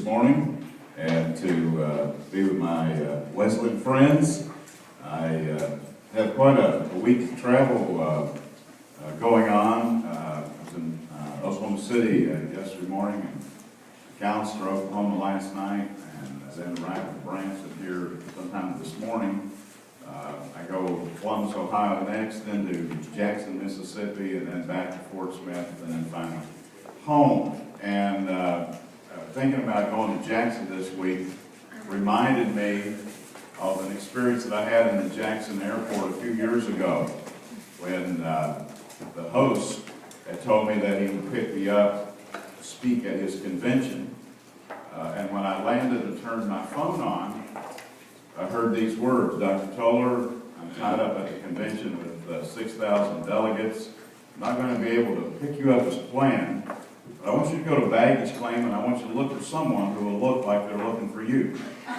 morning and to be with my Wesleyan friends. I have quite a week of travel going on. I was in Oklahoma City yesterday morning and counselor Oklahoma last night, and I then arrived in Branson here sometime this morning. I go to Columbus, Ohio next, then to Jackson, Mississippi, and then back to Fort Smith, and then finally home. And thinking about going to Jackson this week reminded me of an experience that I had in the Jackson airport a few years ago when the host had told me that he would pick me up to speak at his convention. And when I landed and turned my phone on, I heard these words: "Dr. Toler, I'm tied up at the convention with 6,000 delegates. I'm not going to be able to pick you up as planned, but I want you to go to baggage claim, and I want you to look for someone who will look like they're looking for you." I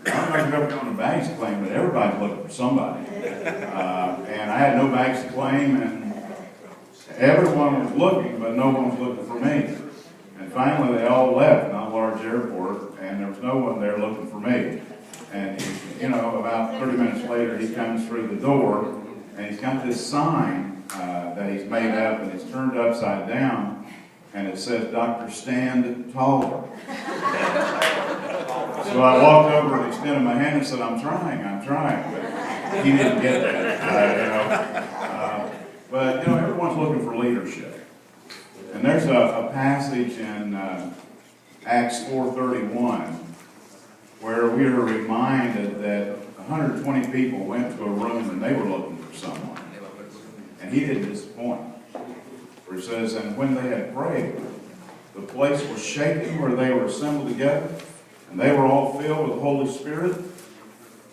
don't know if you've ever gone to baggage claim, but everybody's looking for somebody. And I had no bags to claim, and everyone was looking, but no one was looking for me. And finally, they all left, not a large airport, and there was no one there looking for me. And, about 30 minutes later, he comes through the door, and he's got this sign that he's made up, and it's turned upside down, and it says, "Dr. Stand Toler." So I walked over and extended my hand and said, I'm trying. But he didn't get that, But, everyone's looking for leadership. And there's a passage in Acts 4:31 where we are reminded that 120 people went to a room and they were looking for someone. And he didn't disappoint. Where it says, "And when they had prayed, the place was shaken where they were assembled together, and they were all filled with the Holy Spirit,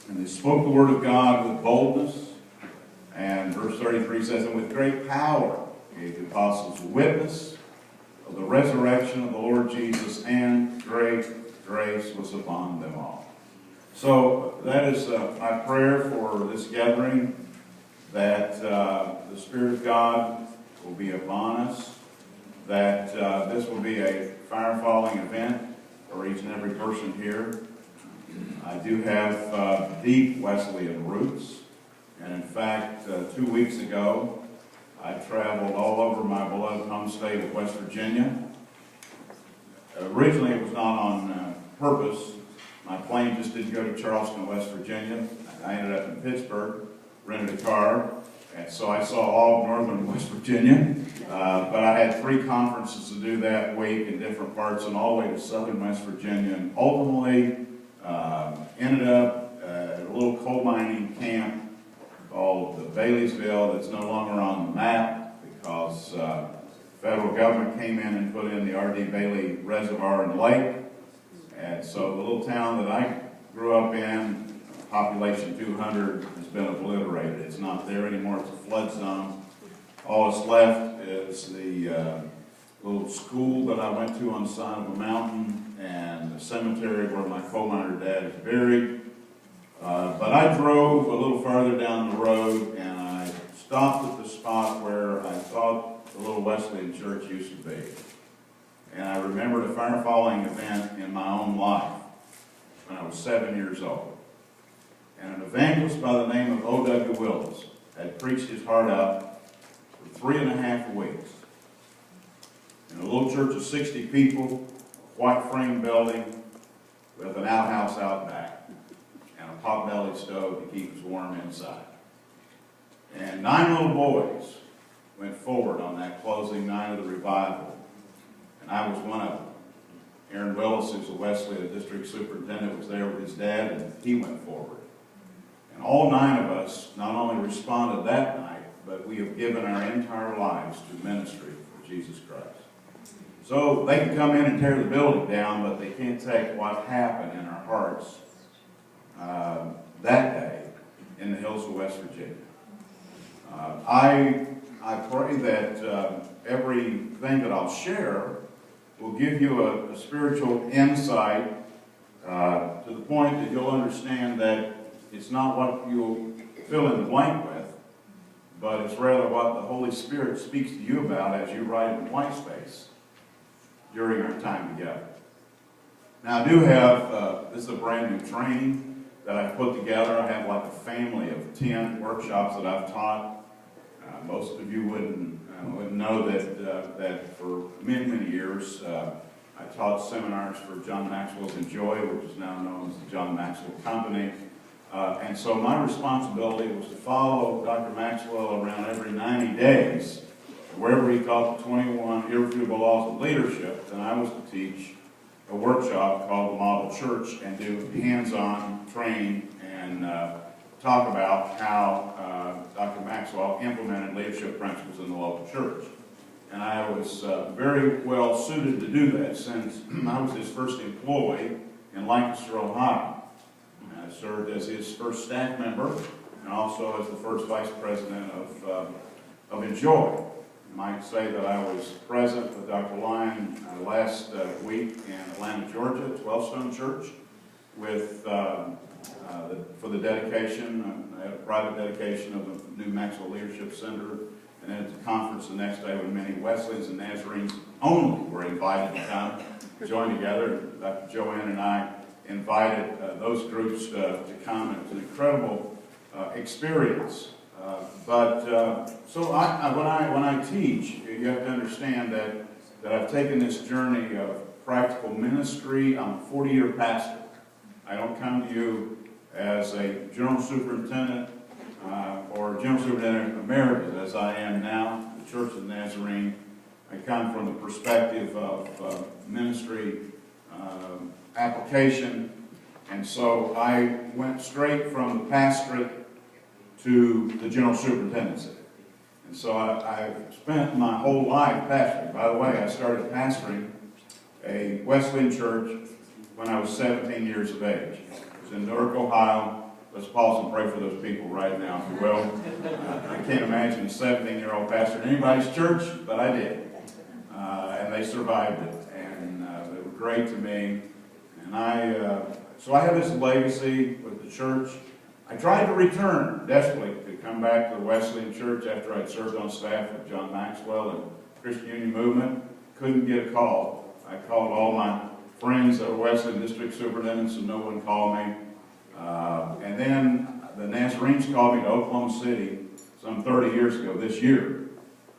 and they spoke the word of God with boldness." And verse 33 says, "And with great power gave the apostles witness of the resurrection of the Lord Jesus, and great grace was upon them all." So that is my prayer for this gathering, that the Spirit of God will be upon us, that this will be a fire-falling event for each and every person here. I do have deep Wesleyan roots, and in fact, 2 weeks ago, I traveled all over my beloved home state of West Virginia. Originally, it was not on purpose. My plane just didn't go to Charleston, West Virginia. I ended up in Pittsburgh, rented a car, and so I saw all of northern West Virginia. But I had 3 conferences to do that week in different parts, and all the way to southern West Virginia, and ultimately ended up at a little coal mining camp called the Baileysville that's no longer on the map because the federal government came in and put in the R.D. Bailey Reservoir and Lake. And so the little town that I grew up in, population 200, has been obliterated. It's not there anymore. It's a flood zone. All that's left is the little school that I went to on the side of a mountain and the cemetery where my coal miner dad is buried. But I drove a little farther down the road and I stopped at the spot where I thought the little Wesleyan church used to be. And I remembered a fire-falling event in my own life when I was 7 years old. And an evangelist by the name of O.W. Willis had preached his heart out for 3.5 weeks. In a little church of 60 people, a white frame building with an outhouse out back and a pot-bellied stove to keep us warm inside. And 9 little boys went forward on that closing night of the revival. And I was one of them. Aaron Willis, who's a Wesleyan district superintendent, was there with his dad, and he went forward. And all 9 of us not only responded that night, but we have given our entire lives to ministry for Jesus Christ. So they can come in and tear the building down, but they can't take what happened in our hearts that day in the hills of West Virginia. I pray that everything that I'll share will give you a spiritual insight to the point that you'll understand that it's not what you'll fill in the blank with, but it's rather what the Holy Spirit speaks to you about as you write in white space during our time together. Now I do have, this is a brand new training that I've put together. I have like a family of 10 workshops that I've taught. Most of you wouldn't know that for many, many years I taught seminars for John Maxwell's Enjoy, which is now known as the John Maxwell Company. And so my responsibility was to follow Dr. Maxwell around every 90 days. Wherever he taught the 21 irrefutable laws of leadership, then I was to teach a workshop called the Model Church and do hands-on training and talk about how Dr. Maxwell implemented leadership principles in the local church. And I was very well suited to do that since I was his first employee in Lancaster, Ohio. I served as his first staff member and also as the first vice president of Enjoy. I might say that I was present with Dr. Lyon last week in Atlanta, Georgia, at 12 Stone Church, with for the dedication, a private dedication of the new Maxwell Leadership Center, and then at the conference the next day when many Wesleyans and Nazarenes only were invited to come join together. Dr. Joanne and I invited those groups to come. It was an incredible experience. So when I teach, you have to understand that I've taken this journey of practical ministry. I'm a 40-year pastor. I don't come to you as a general superintendent or general superintendent emeritus, as I am now, the Church of the Nazarene. I come from the perspective of ministry application, and so I went straight from the pastorate to the general superintendency. And so I've spent my whole life pastoring. By the way, I started pastoring a Wesleyan church when I was 17 years of age. It was in Newark, Ohio. Let's pause and pray for those people right now, if you will. I can't imagine a 17-year-old pastor in anybody's church, but I did. And they survived it, and they were great to me. And so I have this legacy with the church. I tried to return desperately to come back to the Wesleyan Church after I'd served on staff with John Maxwell and Christian Union Movement. Couldn't get a call. I called all my friends that were Wesleyan district superintendents, and no one called me. And then the Nazarenes called me to Oklahoma City some 30 years ago this year.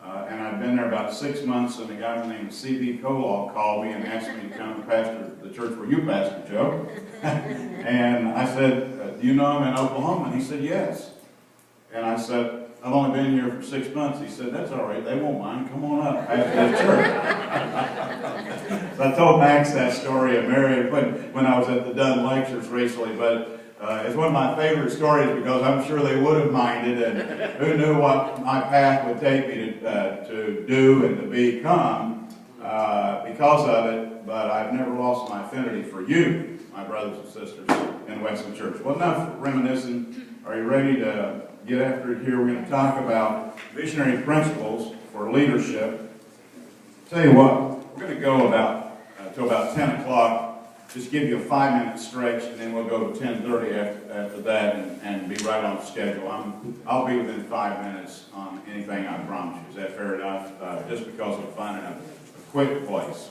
And I'd been there about 6 months, and a guy named C.B. Kolaw called me and asked me to come to pastor the church where you pastor, Joe. And I said, do you know him in Oklahoma? And he said, yes. And I said, I've only been here for 6 months. He said, that's all right. They won't mind. Come on up. Pastor the church. So I told Max that story of Mary when I was at the Dunn Lectures recently. But it's one of my favorite stories because I'm sure they would have minded. And who knew what my path would take me to do and to become because of it. But I've never lost my affinity for you, my brothers and sisters in the Wesleyan Church. Well, enough reminiscing. Are you ready to get after it here? We're going to talk about visionary principles for leadership. Tell you what, we're going to go to about 10 o'clock. Just give you a 5-minute stretch, and then we'll go to 10:30 after that and be right on schedule. I'll be within 5 minutes on anything I promise you. Is that fair enough? Just because I'm finding a quick place.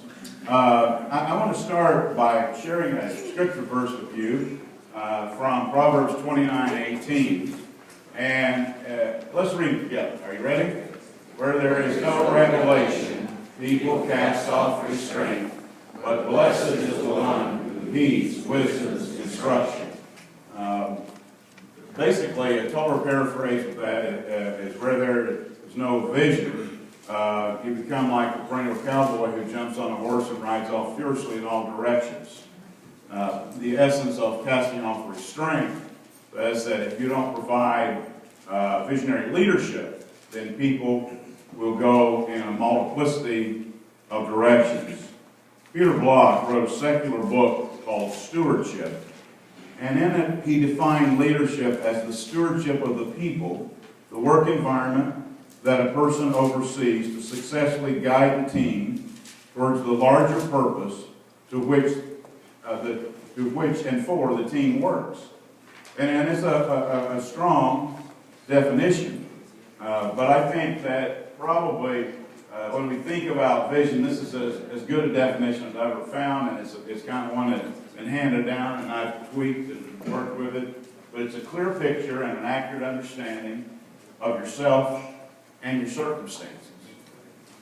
I want to start by sharing a scripture verse with you from Proverbs 29:18. And let's read it together. Are you ready? Where there is no revelation, people cast off restraint, but blessed is the one who heeds wisdom's instruction. Basically, a Toler paraphrase of that is where there is no vision, you become like a perennial cowboy who jumps on a horse and rides off furiously in all directions. The essence of casting off restraint is that if you don't provide visionary leadership, then people will go in a multiplicity of directions. Peter Bloch wrote a secular book called Stewardship, and in it he defined leadership as the stewardship of the people, the work environment that a person oversees to successfully guide the team towards the larger purpose to which and for the team works. And it's a strong definition, but I think that probably when we think about vision, this is as good a definition as I've ever found, and it's kind of one that's been handed down, and I've tweaked and worked with it. But it's a clear picture and an accurate understanding of yourself and your circumstances.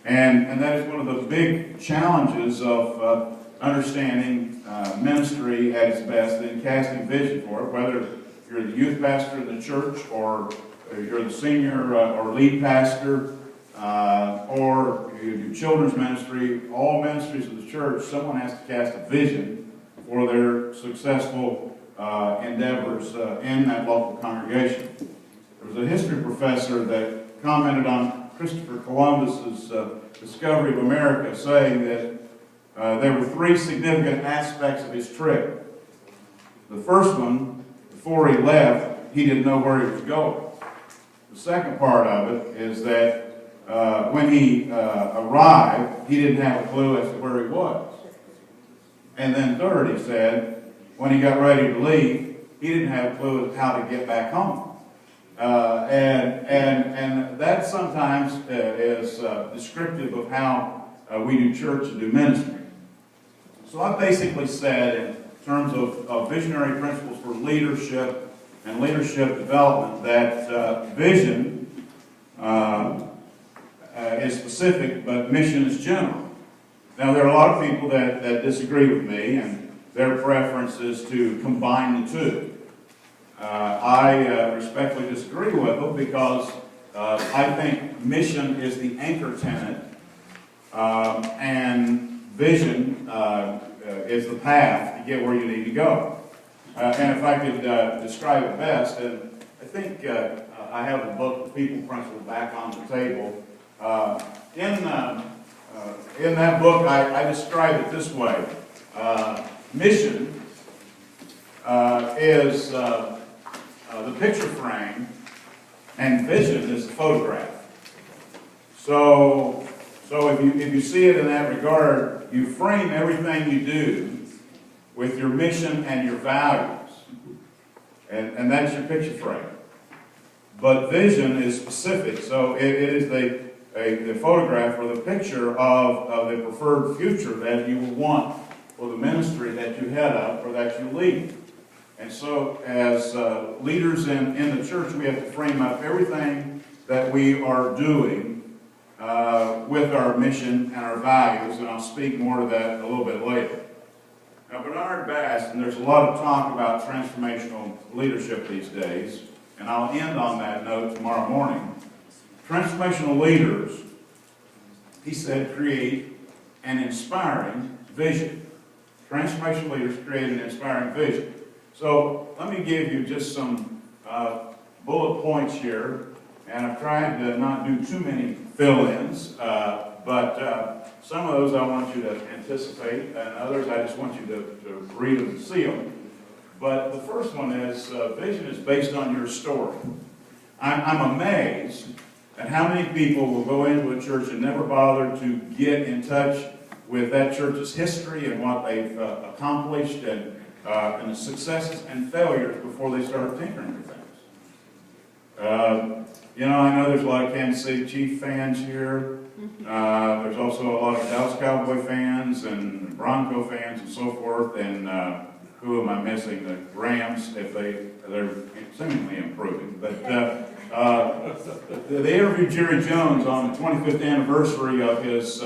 And that is one of the big challenges of understanding ministry at its best and casting vision for it, whether you're the youth pastor in the church or you're the senior or lead pastor or you do children's ministry. All ministries of the church, someone has to cast a vision for their successful endeavors in that local congregation. There was a history professor that commented on Christopher Columbus's discovery of America, saying that there were three significant aspects of his trip. The first one, before he left, he didn't know where he was going. The second part of it is that when he arrived, he didn't have a clue as to where he was. And then third, he said, when he got ready to leave, he didn't have a clue as to how to get back home. And that sometimes is descriptive of how we do church and do ministry. So I basically said, in terms of visionary principles for leadership and leadership development, that vision is specific, but mission is general. Now, there are a lot of people that disagree with me, and their preference is to combine the two. I respectfully disagree with them because I think mission is the anchor tenant, and vision is the path to get where you need to go. And if I could describe it best, and I think I have the book, The People Principle, back on the table. In that book, I describe it this way. Mission is the picture frame, and vision is the photograph. So if you see it in that regard, you frame everything you do with your mission and your values, and that's your picture frame. But vision is specific, so it is the photograph or the picture of the preferred future that you will want for the ministry that you head up or that you lead. And so as leaders in the church, we have to frame up everything that we are doing with our mission and our values, and I'll speak more to that a little bit later. Now, Bernard Bass, and there's a lot of talk about transformational leadership these days, and I'll end on that note tomorrow morning. Transformational leaders, he said, create an inspiring vision. Transformational leaders create an inspiring vision. So let me give you just some bullet points here, and I've tried to not do too many fill-ins, but some of those I want you to anticipate, and others I just want you to read them and see them. But the first one is vision is based on your story. I'm amazed at how many people will go into a church and never bother to get in touch with that church's history and what they've accomplished and the successes and failures before they start tinkering with things. I know there's a lot of Kansas City Chief fans here. There's also a lot of Dallas Cowboy fans and Bronco fans and so forth. And who am I missing? The Rams, if they're seemingly improving. But they interviewed Jerry Jones on the 25th anniversary of his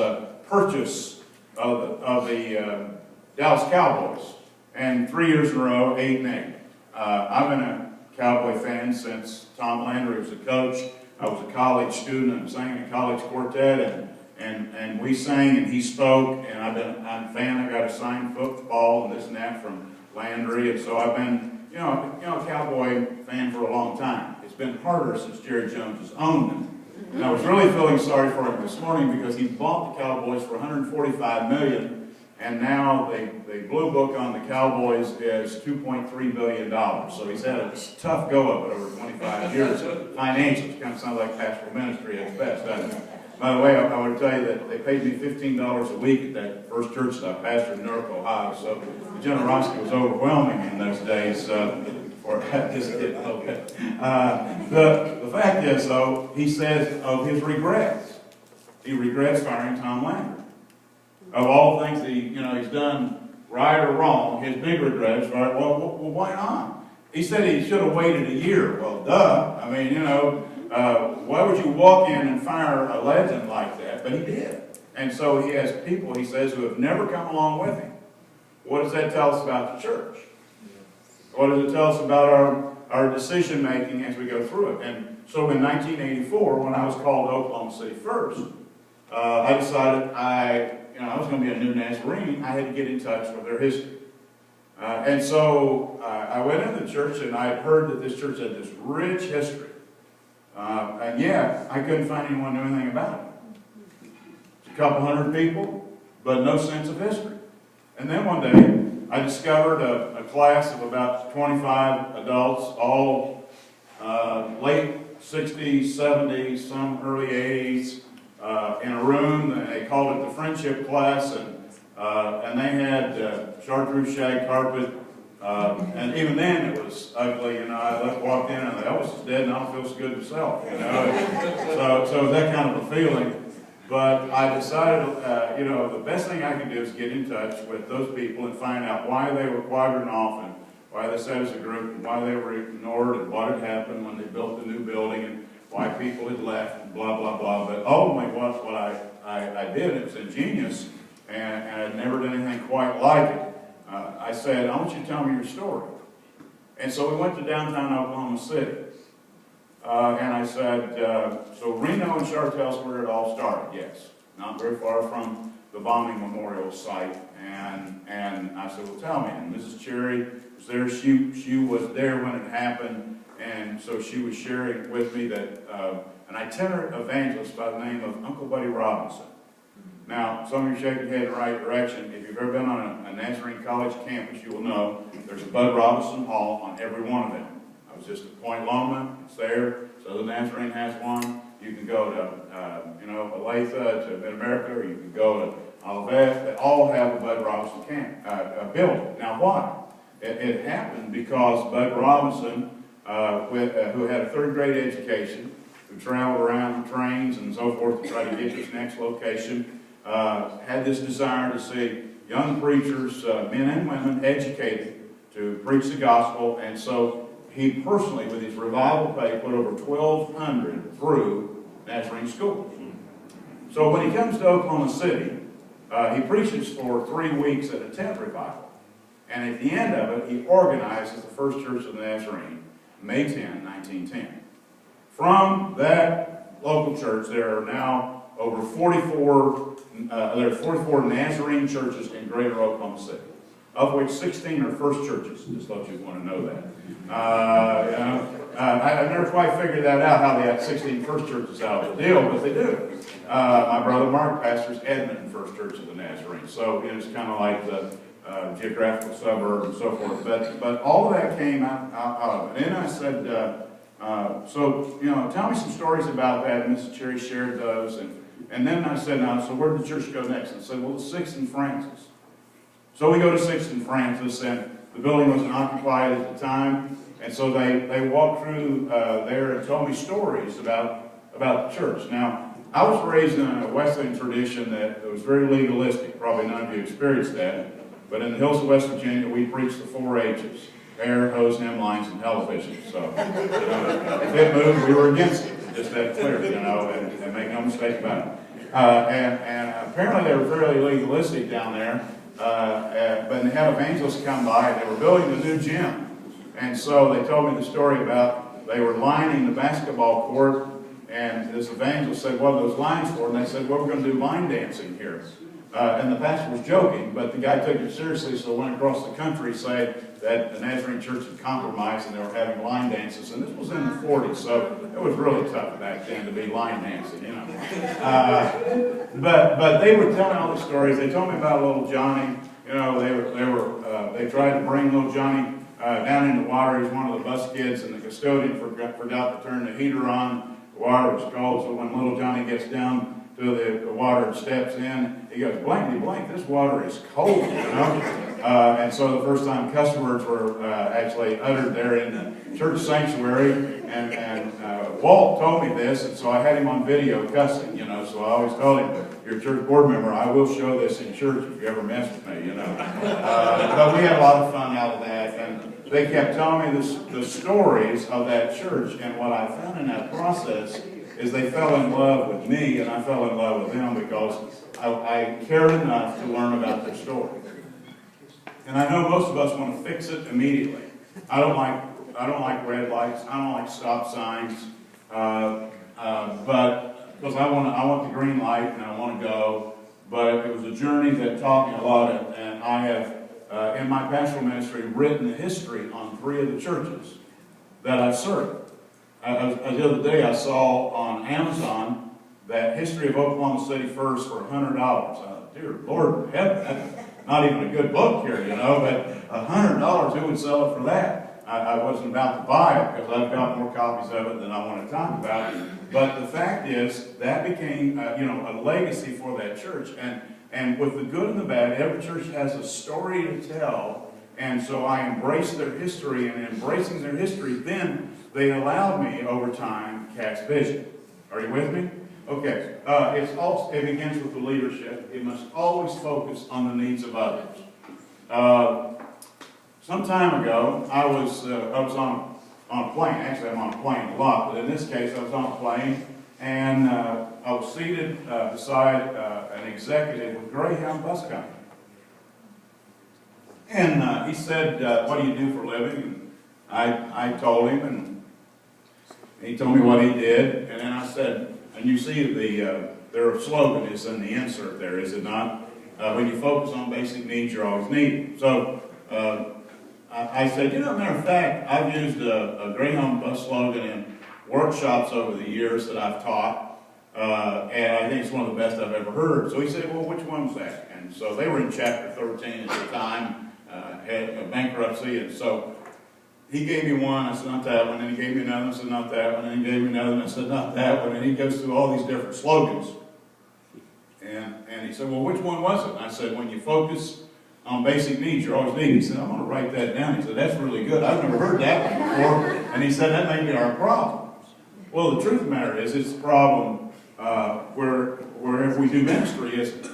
purchase of the Dallas Cowboys. And 3 years in a row, 8-8. I've been a Cowboy fan since Tom Landry was a coach. I was a college student and sang in a college quartet, and we sang and he spoke, and I'm a fan. I got a signed football and this and that from Landry, and so I've been, a Cowboy fan for a long time. It's been harder since Jerry Jones has owned them. And I was really feeling sorry for him this morning because he bought the Cowboys for $145 million. And now the blue book on the Cowboys is $2.3 billion. So he's had a tough go of it over 25 years. Financials kind of sounds like pastoral ministry at its best, doesn't it? By the way, I want to tell you that they paid me $15 a week at that first church that I pastored in Newark, Ohio. So the generosity was overwhelming in those days. Just kidding a little bit. The fact is, though, he says of his regrets. he regrets firing Tom Landry. Of all the things that he's done right or wrong, his big regret is, right, well, why not? He said he should have waited a year. Well, duh. I mean, why would you walk in and fire a legend like that? But he did. And so he has people, he says, who have never come along with him. What does that tell us about the church? What does it tell us about our decision making as we go through it? And so in 1984, when I was called to Oklahoma City first, I decided I was going to be a new Nazarene. I had to get in touch with their history. And so I went into the church, and I had heard that this church had this rich history. And yet, I couldn't find anyone who knew anything about it. It's a couple hundred people, but no sense of history. And then one day, I discovered a class of about 25 adults, all late 60s, 70s, some early 80s, in a room. They called it the friendship class, and they had chartreuse shag carpet, and even then it was ugly. I walked in and the Elvis is dead, and I don't feel so good myself. So that kind of a feeling. But I decided, the best thing I could do is get in touch with those people and find out why they were quadrant off, and why they sat as a group, and why they were ignored, and what had happened when they built the new building, and why people had left, and blah, blah, blah. But ultimately, what I did, it was ingenious, and I'd never done anything quite like it. I said, I want you to tell me your story. And so we went to downtown Oklahoma City. And I said, so Reno and Chartel's where it all started. Yes, not very far from the bombing memorial site. And I said, well, tell me. And Mrs. Cherry was there. She was there when it happened. And so she was sharing with me that an itinerant evangelist by the name of Uncle Buddy Robinson. Now, some of you shake your head in the right direction. If you've ever been on a Nazarene College campus, you will know there's a Bud Robinson Hall on every one of them. I was just at Point Loma. It's there. Southern Nazarene has one. You can go to, Olathe, to Mid-America, or you can go to Olivet. They all have a Bud Robinson building. Now, why? It happened because Bud Robinson, who had a third-grade education, who traveled around in trains and so forth to try to get his next location, had this desire to see young preachers, men and women, educated to preach the gospel. And so he personally, with his revival pay, put over 1,200 through Nazarene schools. So when he comes to Oklahoma City, he preaches for 3 weeks at a tent revival. And at the end of it, he organizes the first church of the Nazarene, May 10, 1910. From that local church, there are now over 44 Nazarene churches in greater Oklahoma City, of which 16 are first churches. Just thought you'd want to know that. I've never quite figured that out, how they had 16 first churches out of the deal, but they do. My brother Mark pastors Edmonton First Church of the Nazarene, so it's kind of like the geographical suburb and so forth. But all of that came out of it. And then I said, tell me some stories about that. And Mrs. Cherry shared those. And then I said, so where did the church go next? And I said, well, it's 6th and Francis. So we go to 6th and Francis, and the building wasn't occupied at the time. And so they walked through there and told me stories about the church. Now, I was raised in a Wesleyan tradition that was very legalistic. Probably none of you experienced that. But in the hills of West Virginia, we preach the 4 H's: hair, hose, hemlines, and television. So if it moved, we were against it. Just that clear, and make no mistake about it. And apparently they were fairly legalistic down there. But they had evangelists come by, and they were building a new gym. And so they told me the story about they were lining the basketball court, and this evangelist said, what are those lines for? And they said, well, we're going to do line dancing here. And the pastor was joking, but the guy took it seriously, so went across the country saying that the Nazarene church had compromised and they were having line dances. And this was in the 40s, so it was really tough back then to be line dancing, But they were telling all the stories. They told me about little Johnny. They tried to bring little Johnny down in the water. He's one of the bus kids, and the custodian forgot to turn the heater on. The water was cold, so when little Johnny gets down to the water and steps in, he goes, blankety blank, this water is cold, And so the first time cuss words were actually uttered there in the church sanctuary. And Walt told me this, and so I had him on video cussing, you know. So I always told him, "You're a church board member, I will show this in church if you ever mess with me," you know. But we had a lot of fun out of that. And they kept telling me the stories of that church. And what I found in that process is they fell in love with me, and I fell in love with them because I cared enough to learn about their story. And I know most of us want to fix it immediately. I don't like red lights. I don't like stop signs. But because I want the green light and I want to go. But it was a journey that taught me a lot, and I have in my pastoral ministry written the history on 3 of the churches that I served. The other day I saw on Amazon that History of Oklahoma City First for $100. Dear Lord in heaven, that's not even a good book here, you know, but $100, who would sell it for that? I wasn't about to buy it because I've got more copies of it than I want to talk about. But the fact is, that became a legacy for that church. And with the good and the bad, every church has a story to tell. And so I embraced their history, and in embracing their history, then they allowed me, over time, to catch vision. Are you with me? Okay. It begins with the leadership. It must always focus on the needs of others. Some time ago, I was on a plane. Actually, I'm on a plane a lot, but in this case, I was on a plane, and I was seated beside an executive with Greyhound Bus Company. And he said, "What do you do for a living?" And I told him, and he told me what he did. And then I said, and you see their slogan is in the insert there, is it not? When you focus on basic needs, you're always needed. So I said, matter of fact, I've used a Greyhound bus slogan in workshops over the years that I've taught, and I think it's one of the best I've ever heard. So he said, "Well, which one's that?" And so they were in chapter 13 at the time, had a bankruptcy, and so he gave me one, I said, "Not that one," and he gave me another, I said, "Not that one," and he gave me another, and I said, "Not that one," and he goes through all these different slogans. And he said, "Well, which one was it?" And I said, "When you focus on basic needs, you're always needed." He said, "I'm going to write that down." He said, "That's really good. I've never heard that one before." And he said, "That may be our problem." Well, the truth of the matter is, it's a problem wherever we do ministry, isn't it?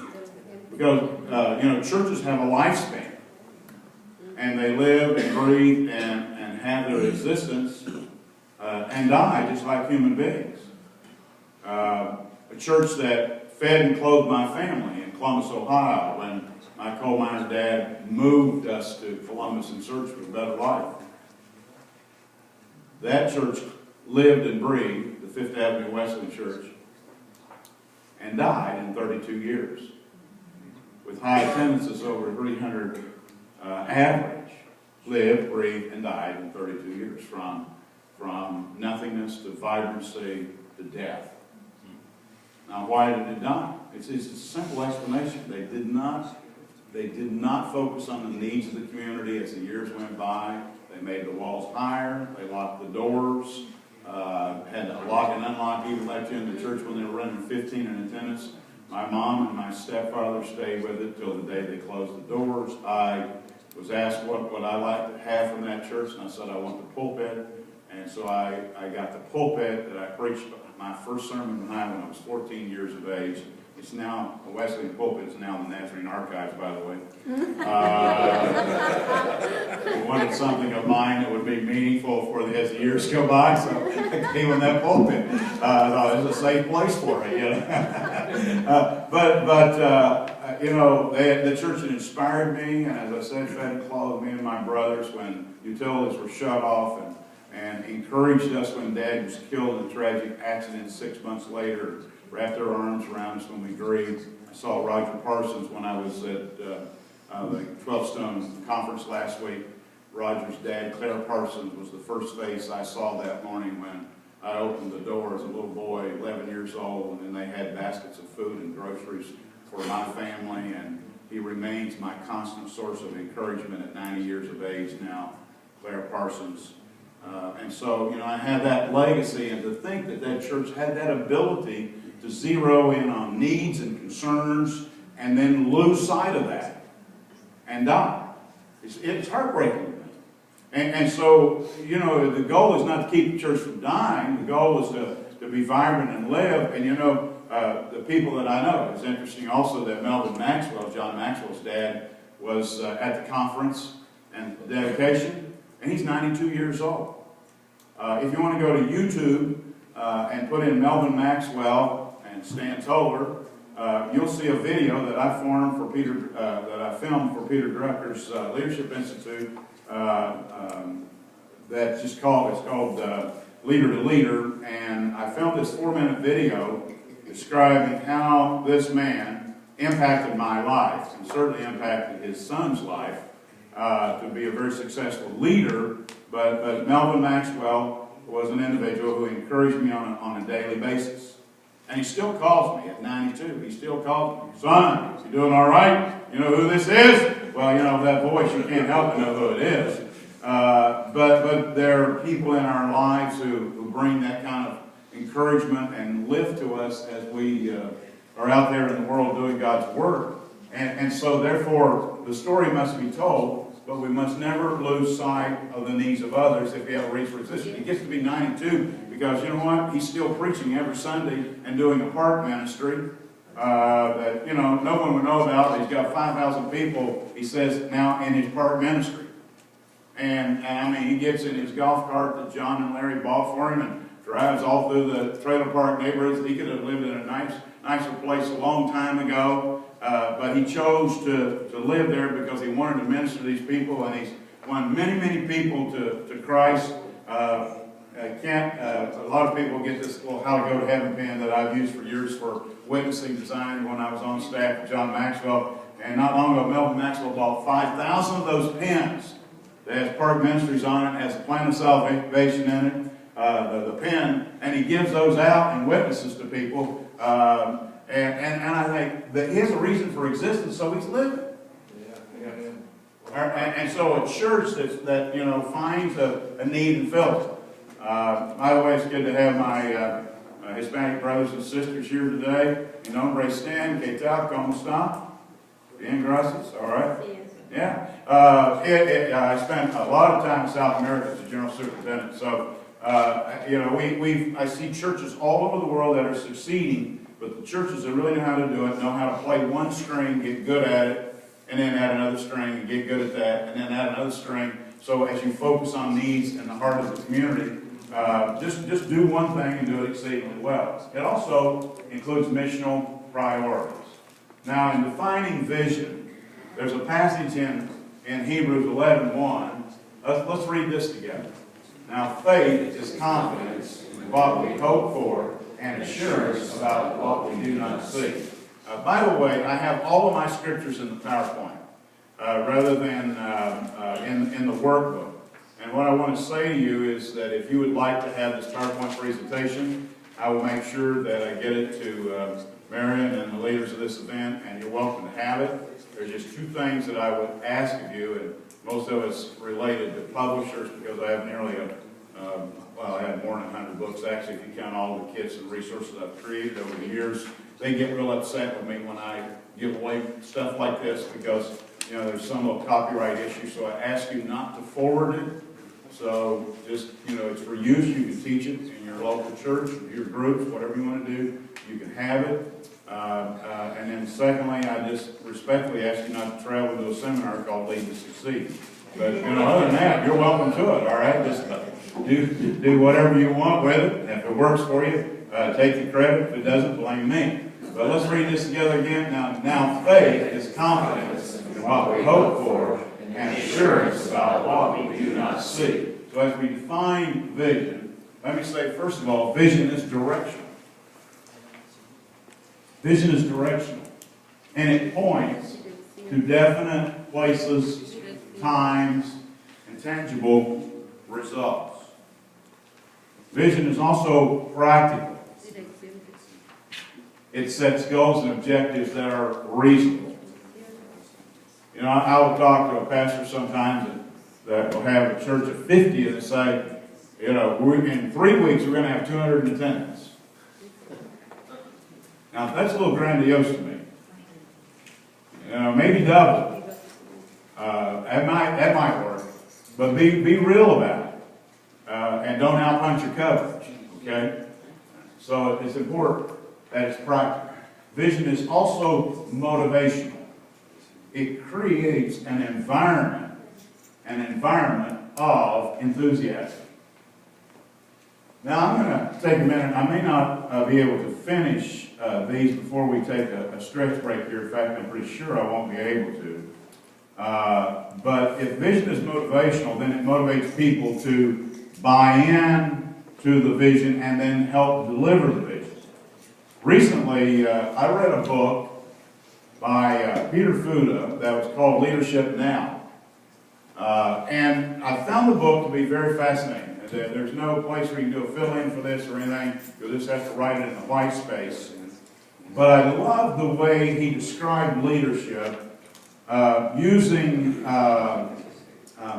Because, churches have a lifespan. And they live and breathe and have their existence and die just like human beings. A church that fed and clothed my family in Columbus, Ohio, when my coal miner dad moved us to Columbus in search of a better life. That church lived and breathed, the Fifth Avenue Wesleyan Church, and died in 32 years. With high attendances over 300 average, lived, breathed, and died in 32 years, from nothingness to vibrancy to death. Now, why did it die? It's a simple explanation. They did not focus on the needs of the community as the years went by. They made the walls higher. They locked the doors. Had to lock and unlock, even let you in the church when they were running 15 in attendance. My mom and my stepfather stayed with it till the day they closed the doors. I was asked what would I like to have from that church, and I said I want the pulpit. And so I got the pulpit that I preached my first sermon behind when I was 14 years of age. It's now, the Wesleyan pulpit is now in the Nazarene Archives, by the way. I wanted something of mine that would be meaningful as the years go by, so I gave him that pulpit. I thought it was a safe place for it, the church had inspired me, and as I said, fed and clothed me and my brothers when utilities were shut off, and encouraged us when Dad was killed in a tragic accident 6 months later, wrapped their arms around us when we grieved. I saw Roger Parsons when I was at the 12 Stone conference last week. Roger's dad, Claire Parsons, was the first face I saw that morning when I opened the door as a little boy, 11 years old, and then they had baskets of food and groceries for my family, and he remains my constant source of encouragement at 90 years of age now, Claire Parsons. And so, I have that legacy, and to think that church had that ability to zero in on needs and concerns and then lose sight of that and die. It's heartbreaking to me. And so, you know, the goal is not to keep the church from dying. The goal is to be vibrant and live. And, you know, the people that I know, it's interesting also that Melvin Maxwell, John Maxwell's dad, was at the conference and dedication, and he's 92 years old. If you want to go to YouTube and put in Melvin Maxwell and Stan Toler, you'll see a video that I filmed for Peter Drucker's Leadership Institute. That's just called Leader to Leader, and I filmed this 4-minute video describing how this man impacted my life and certainly impacted his son's life to be a very successful leader. But Melvin Maxwell was an individual who encouraged me on a daily basis. And he still calls me at 92. He still calls me, son, you doing all right? You know who this is? Well, you know, that voice, you can't help but know who it is. But there are people in our lives who bring that kind of encouragement and lift to us as we are out there in the world doing God's work. And so, therefore, the story must be told, but we must never lose sight of the needs of others if we have a reach for position. He gets to be 92 because, you know what, he's still preaching every Sunday and doing a park ministry that, you know, no one would know about. He's got 5,000 people, he says, now in his park ministry. And I mean, he gets in his golf cart that John and Larry bought for him and drives all through the trailer park neighborhoods. He could have lived in a nicer place a long time ago, but he chose to live there because he wanted to minister to these people, and he's won many, many people to Christ. A lot of people get this little how to go to heaven pen that I've used for years for witnessing design when I was on staff with John Maxwell. And not long ago, Melvin Maxwell bought 5,000 of those pens that has Park Ministries on it, has a plan of salvation in it, the pen, and he gives those out and witnesses to people. And I think that he has a reason for existence, so he's living. And so a church that you know finds a need and fills it. By the way, it's good to have my Hispanic brothers and sisters here today. Mi nombre es Stan. ¿Qué tal? ¿Cómo está? Bien, gracias. All right. Yeah. I spent a lot of time in South America as a general superintendent. So, you know, I see churches all over the world that are succeeding, but the churches that really know how to do it, know how to play one string, get good at it, and then add another string and get good at that, and then add another string. So as you focus on needs in the heart of the community, just do one thing and do it exceedingly well. It also includes missional priorities. Now, in defining vision, there's a passage in Hebrews 11:1. Let's read this together. Now, faith is confidence in what we hope for and assurance about what we do not see. By the way, I have all of my scriptures in the PowerPoint rather than in the workbook. And what I want to say to you is that if you would like to have this PowerPoint presentation, I will make sure that I get it to Marion and the leaders of this event, and you're welcome to have it. There's just two things that I would ask of you, and most of it's related to publishers because I have nearly I have more than 100 books actually if you count all the kits and resources I've created over the years. They get real upset with me when I give away stuff like this because, you know, there's some little copyright issue, so I ask you not to forward it. So just, you know, it's for use. You can teach it in your local church, your groups, whatever you want to do. You can have it. And then secondly, I just respectfully ask you not to travel to a seminar called Lead to Succeed. But, you know, other than that, you're welcome to it, all right? Just do whatever you want with it. And if it works for you, take the credit. If it doesn't, blame me. But let's read this together again. Now faith is confidence in what we hope for and assurance about what we do not see. So as we define vision, let me say, first of all, vision is directional. Vision is directional. And it points to definite places, times, and tangible results. Vision is also practical. It sets goals and objectives that are reasonable. You know, I will talk to a pastor sometimes that will have a church of 50 and they say, you know, in 3 weeks we're going to have 200 in attendance. Now, that's a little grandiose to me. You know, maybe double. that might work. But be real about it. And don't outpunch your coverage. Okay? So it's important that it's practical. Vision is also motivational. It creates an environment of enthusiasm. Now I'm going to take a minute. I may not be able to finish these before we take a stretch break here. In fact, I'm pretty sure I won't be able to. But if vision is motivational, then it motivates people to buy in to the vision and then help deliver the vision. Recently, I read a book by Peter Fuda that was called Leadership Now. And I found the book to be very fascinating. There's no place where you can do a fill-in for this or anything. You'll just have to write it in the white space. But I love the way he described leadership using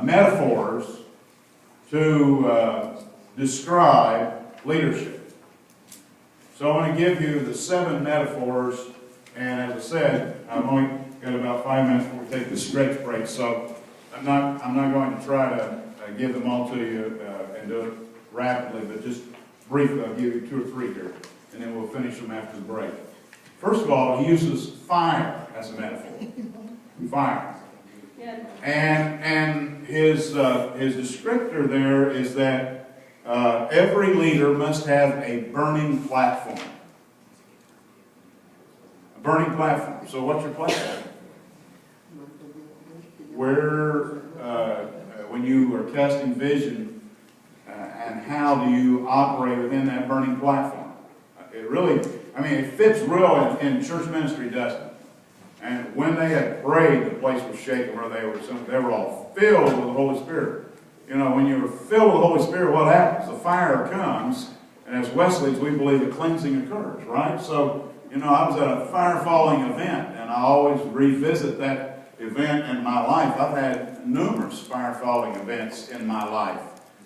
metaphors to describe leadership. So I'm going to give you the 7 metaphors, and as I said, I've only got about 5 minutes before we take the stretch break, so I'm not going to try to give them all to you and do it rapidly, but just briefly I'll give you 2 or 3 here, and then we'll finish them after the break. First of all, he uses fire as a metaphor. Fire. Yeah. And his descriptor there is that every leader must have a burning platform. A burning platform. So what's your platform? Where, when you are casting vision, and how do you operate within that burning platform? It really, it fits real in church ministry, doesn't it? And when they had prayed, the place was shaken where they were all filled with the Holy Spirit. You know, when you're filled with the Holy Spirit, what happens? The fire comes, and as Wesleyans, we believe the cleansing occurs, right? So, I was at a fire-falling event, and I always revisit that event in my life. I've had numerous fire-falling events in my life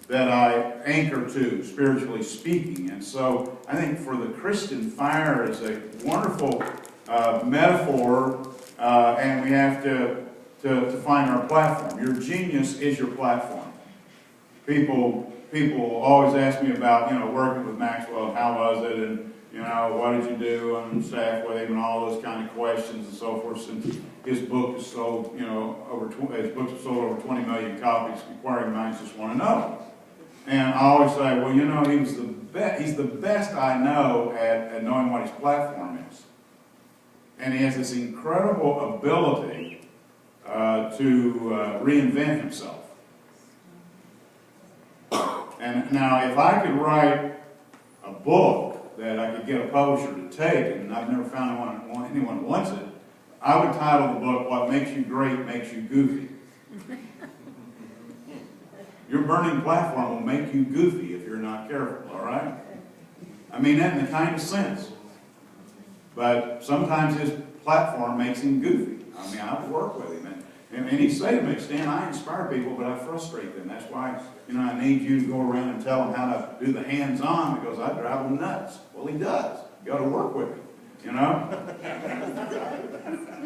that I anchor to, spiritually speaking. And so, I think for the Christian, fire is a wonderful metaphor, and we have to find our platform. Your genius is your platform. People always ask me about, working with Maxwell, how was it, and, what did you do on staff with him, and all those kind of questions and so forth. Since his book is sold, his books have sold over 20 million copies, inquiring minds just want to know. And I always say, well, he's the best I know at knowing what his platform is. And he has this incredible ability to reinvent himself. And now, if I could write a book that I could get a publisher to take, and I've never found anyone who wants it, I would title the book, What Makes You Great Makes You Goofy. Your burning platform will make you goofy if you're not careful, all right? I mean that in the kindest sense. But sometimes his platform makes him goofy. I work with him. And he said to me, Stan, I inspire people, but I frustrate them. That's why, I need you to go around and tell them how to do the hands-on, because I drive them nuts. Well, he does. You got to work with him,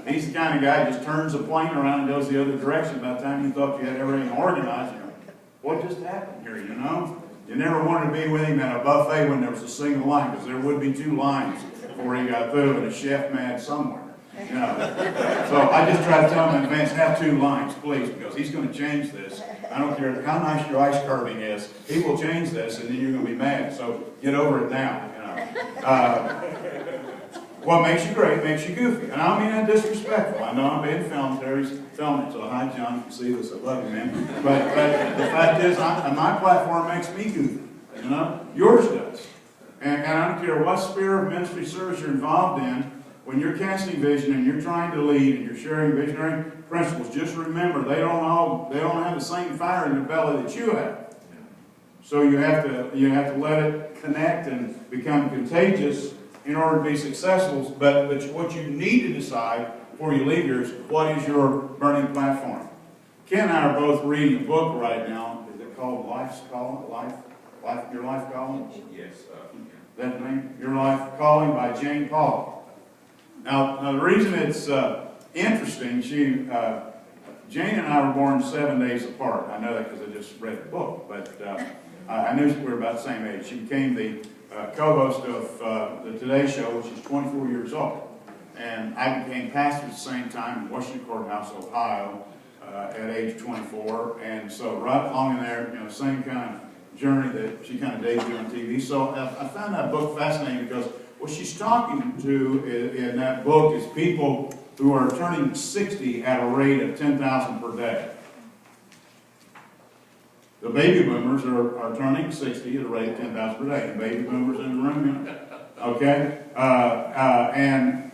He's the kind of guy who just turns the plane around and goes the other direction. By the time you thought you had everything organized, what just happened here, You never wanted to be with him at a buffet when there was a single line, because there would be 2 lines before he got through, and a chef mad somewhere. So I just try to tell him in advance, have 2 lines, please, because he's going to change this. I don't care how nice your ice carving is. He will change this, and then you're going to be mad. So get over it now. What makes you great makes you goofy. And I don't mean that disrespectful. I know I'm being filmed. Terry's filming, so hi, John. You can see this. I love you, man. But the fact is, my platform makes me goofy. Yours does. And I don't care what sphere of ministry service you're involved in. When you're casting vision and you're trying to lead and you're sharing visionary principles, just remember they don't have the same fire in your belly that you have. So you have to let it connect and become contagious in order to be successful. But what you need to decide before you leave here is, what is your burning platform? Ken and I are both reading a book right now. Is it called Life's Calling? Your Life Calling? Yes. That name? Your Life Calling by Jane Paul. Now the reason it's interesting, Jane and I were born 7 days apart. I know that because I just read the book, but I knew we were about the same age. She became the co-host of the Today Show, which is 24 years old. And I became pastor at the same time in Washington Courthouse, Ohio, at age 24. And so right along in there, same kind of journey that she kind of debuted on TV. So I found that book fascinating because what she's talking to in that book is people who are turning 60 at a rate of 10,000 per day. The baby boomers are turning 60 at a rate of 10,000 per day. The baby boomers in the room, okay?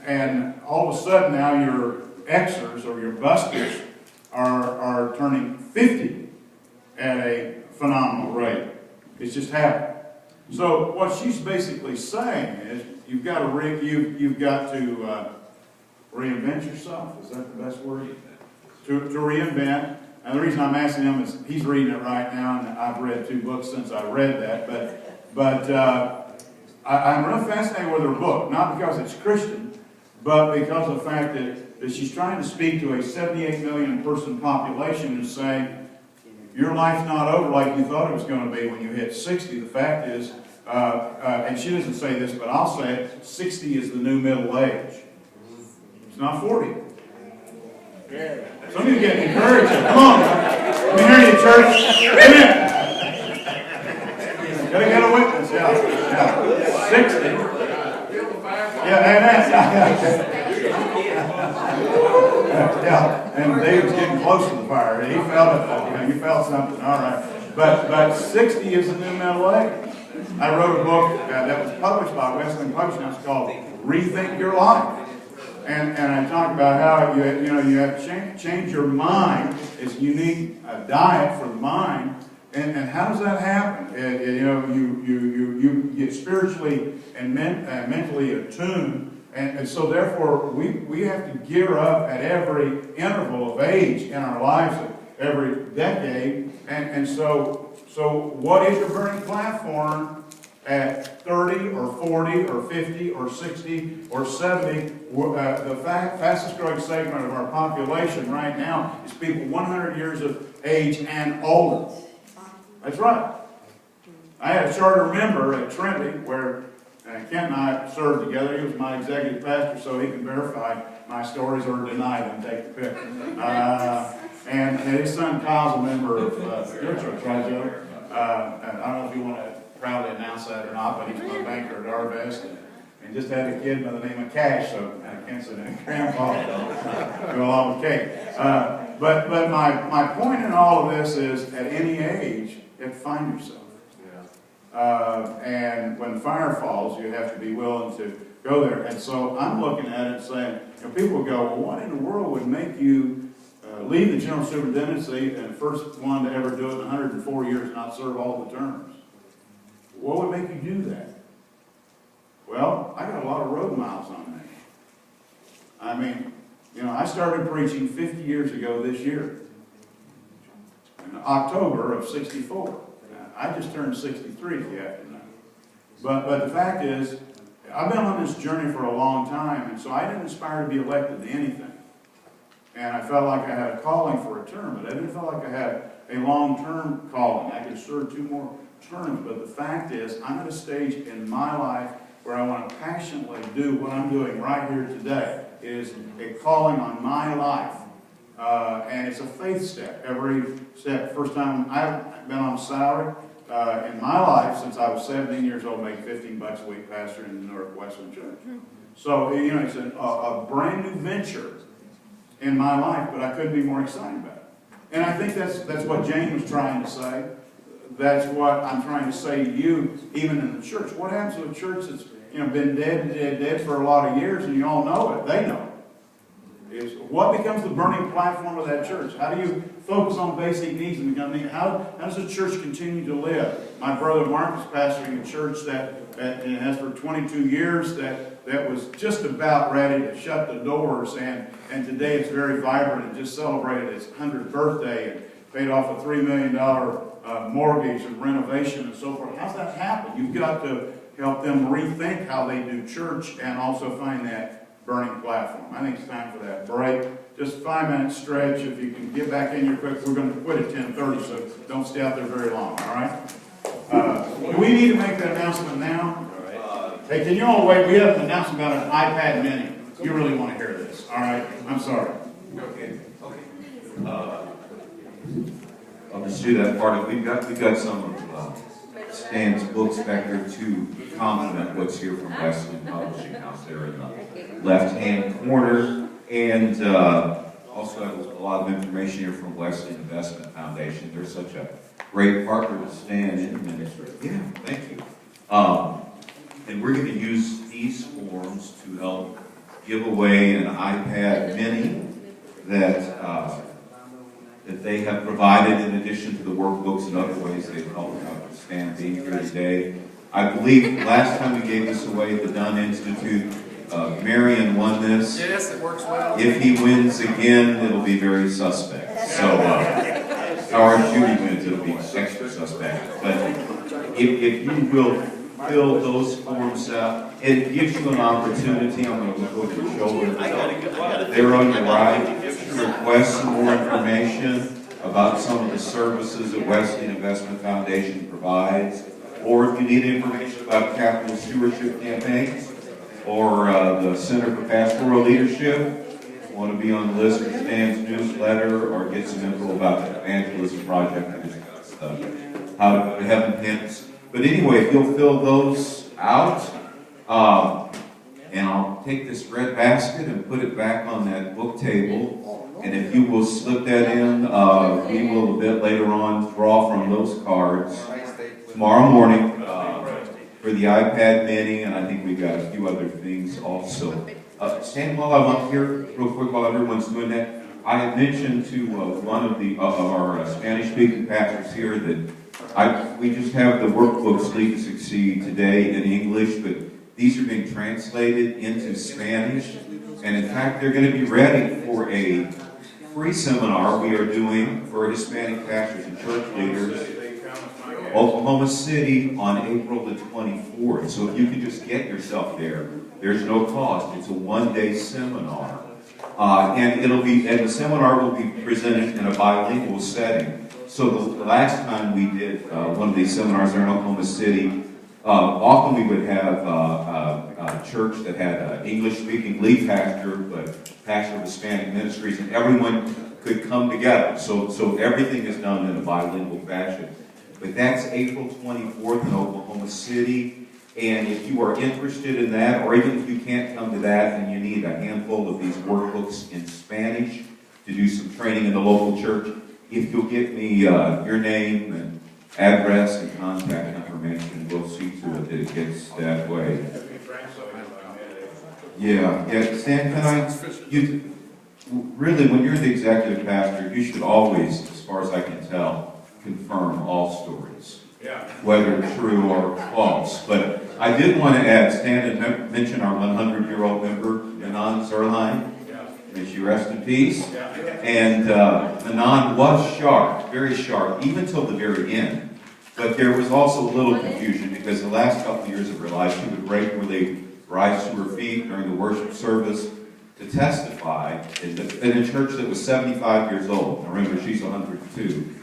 And all of a sudden now your Xers or your busters are turning 50 at a phenomenal rate. It's just happening. So what she's basically saying is you've got to reinvent yourself. Is that the best word? To reinvent. And the reason I'm asking him is he's reading it right now, and I've read 2 books since I read that. But I'm really fascinated with her book, not because it's Christian, but because of the fact that she's trying to speak to a 78 million person population and saying, your life's not over like you thought it was going to be when you hit 60. The fact is, and she doesn't say this, but I'll say it, 60 is the new middle age. It's not 40. Some of you are getting encouraged. Come on. Let me hear you, church. Amen. Gotta get a witness. Yeah. 60. Yeah, yeah. And David's getting close to the fire. He felt it. You felt something. All right. But 60 is the new middle age. I wrote a book that was published by Wesleyan Publishing. It's called Rethink Your Life. And I talk about how you have to change your mind. It's a unique diet for the mind. And how does that happen? You get spiritually and mentally attuned. And so therefore we have to gear up at every interval of age in our lives, every decade. And so what is your burning platform at 30 or 40 or 50 or 60 or 70? The fastest growing segment of our population right now is people 100 years of age and older. That's right. I had a charter member at Trinity where Kent and I served together. He was my executive pastor, so he can verify my stories or deny them, take the pick. And his son Kyle's a member of your church, right, Joe? I don't know if you want to proudly announce that or not, but he's my banker at Arvest and just had a kid by the name of Cash, so I can't say that. Grandpa go along with Kate. But my point in all of this is at any age, you have to find yourself. And when fire falls, you have to be willing to go there. And so I'm looking at it saying, people will go, well, what in the world would make you leave the general superintendency and the first one to ever do it in 104 years and not serve all the terms? What would make you do that? Well, I got a lot of road miles on me. I mean, I started preaching 50 years ago this year. In October of 64. I just turned 63 if you have to know. But the fact is, I've been on this journey for a long time, and so I didn't aspire to be elected to anything. And I felt like I had a calling for a term, but I didn't feel like I had a long-term calling. I could serve 2 more terms, but the fact is, I'm at a stage in my life where I want to passionately do what I'm doing right here today. It is a calling on my life. And it's a faith step. Every step. First time I've been on salary in my life since I was 17 years old, making $15 a week pastor in the Northwestern Church. So, it's a brand new venture in my life, but I couldn't be more excited about it. And I think that's what Jane was trying to say. That's what I'm trying to say to you, even in the church. What happens to a church that's been dead for a lot of years, and you all know it, they know it. Is what becomes the burning platform of that church? How do you focus on basic needs and become needed? How does the church continue to live? My brother Mark is pastoring a church that has for 22 years that was just about ready to shut the doors, and today it's very vibrant and just celebrated its 100th birthday and paid off a $3 million mortgage and renovation and so forth. How's that happen? You've got to help them rethink how they do church and also find that burning platform. I think it's time for that break. just 5-minute stretch. If you can get back in here quick, we're going to quit at 10:30, so don't stay out there very long, all right? Do we need to make that announcement now? Hey, can you all wait? We have an announcement about an iPad mini. You really want to hear this, all right? I'm sorry. Okay. I'll just do that part of it. We've got some of Stan's books back there to complement what's here from Wesleyan Publishing House there in the left-hand corner. And also have a lot of information here from Wesleyan Investment Foundation. They're such a great partner to Stan in ministry. Yeah, thank you. And we're going to use these forms to help give away an iPad mini that they have provided in addition to the workbooks and other ways they've helped out Stan being here today. I believe last time we gave this away at the Dunn Institute, Marion won this. Yes, it works well. If he wins again, it'll be very suspect. So, or if Judy wins, it'll be extra suspect. But if you will fill those forms out, it gives you an opportunity. I'm going to look over your shoulder. They're on your right. To request some more information about some of the services that Wesleyan Investment Foundation provides, or if you need information about capital stewardship campaigns, or the Center for Pastoral Leadership, want to be on the list for Stan's newsletter, or get some info about the evangelism project, how to heaven hints. But anyway, if you'll fill those out, and I'll take this red basket and put it back on that book table. And if you will slip that in, we will a bit later on draw from those cards tomorrow morning for the iPad mini, and I think we've got a few other things also. Stan, while I'm up here, real quick, while everyone's doing that, I had mentioned to one of our Spanish-speaking pastors here that we just have the workbooks Lead to Succeed today in English, but these are being translated into Spanish, and in fact, they're going to be ready for a free seminar we are doing for Hispanic pastors and church leaders, Oklahoma City, on April the 24th. So if you could just get yourself there, there's no cost. It's a one-day seminar, and the seminar will be presented in a bilingual setting. So the last time we did one of these seminars there in Oklahoma City, often we would have a church that had an English-speaking lead pastor, but pastor of Hispanic ministries, and everyone could come together. So everything is done in a bilingual fashion. But that's April 24th in Oklahoma City. And if you are interested in that, or even if you can't come to that and you need a handful of these workbooks in Spanish to do some training in the local church, if you'll get me your name and address and contact information, we'll see to it that it gets that way. Yeah. Stan, really, when you're the executive pastor, you should always, as far as I can tell, confirm all stories, whether true or false. But I did want to add, Stan had mentioned our 100-year-old member, Manon Zerline. May she rest in peace. And Manon was sharp, very sharp, even till the very end. But there was also a little confusion because the last couple of years of her life, she would regularly rise to her feet during the worship service to testify in a church that was 75 years old. Now remember, she's 102.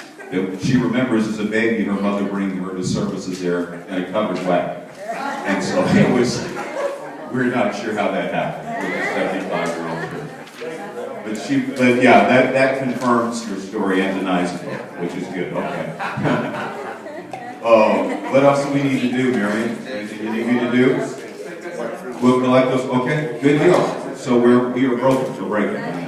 She remembers as a baby her mother bringing her to services there in a covered wagon. And so it was, we're not sure how that happened with a 75-year-old church. But yeah, that confirms your story and denies it, which is good. Okay. What else do we need to do, Marion? Anything you need me to do? We'll collect those. Okay, good deal. So we are broken for breaking.